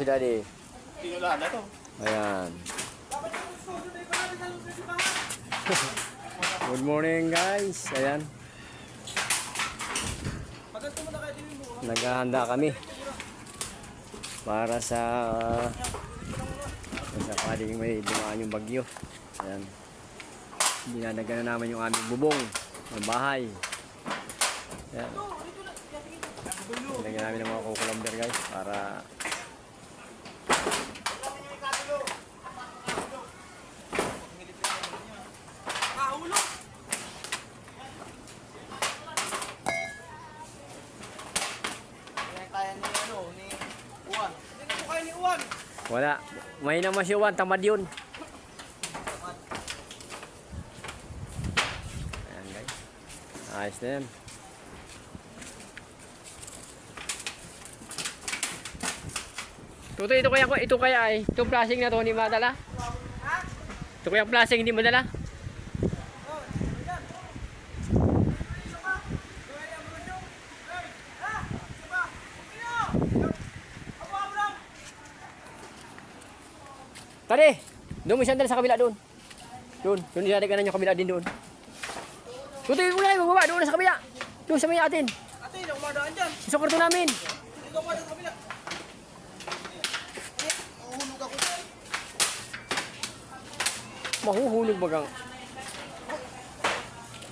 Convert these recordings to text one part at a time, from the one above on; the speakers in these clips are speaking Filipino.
si Daddy. Tinulahan na to. Ayan. Good morning guys. Ayan. Naghahanda kami para sa sakaling may dumaan yung bagyo. Ayan. Dinadagan na naman yung aming bubong ng bahay. Ayan. Lagyan namin ng mga kukulamber guys para wala. Mahina mas yung Uwan, tamad yun. Ayan guys. Ayos na yan. Tuto, ito kaya ay itong plastic na to hindi madala? Ito kaya plastic hindi madala? Tadi, doon mo sandal sa kabila doon. Doon dinadagan na yung kabila din doon. Tutoy mo na, magbaba doon sa kabila. Doon sa may atin. Ate, ako madaan dyan. Sa kwarto namin. Hindi ko madaan sa kabila. Mahuhulog ako. Mahuhulog bagang.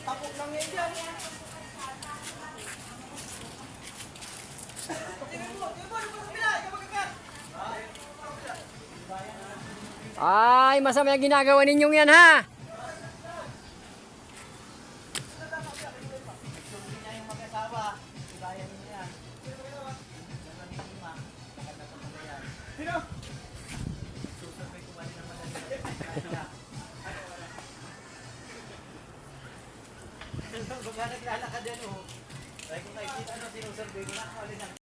Tapok lang yan dyan. Ay, masama yung ginagawa ninyong yan ha. Baga naglalakad yan oh. Dahil kung nakikita na sinusurvey ko na,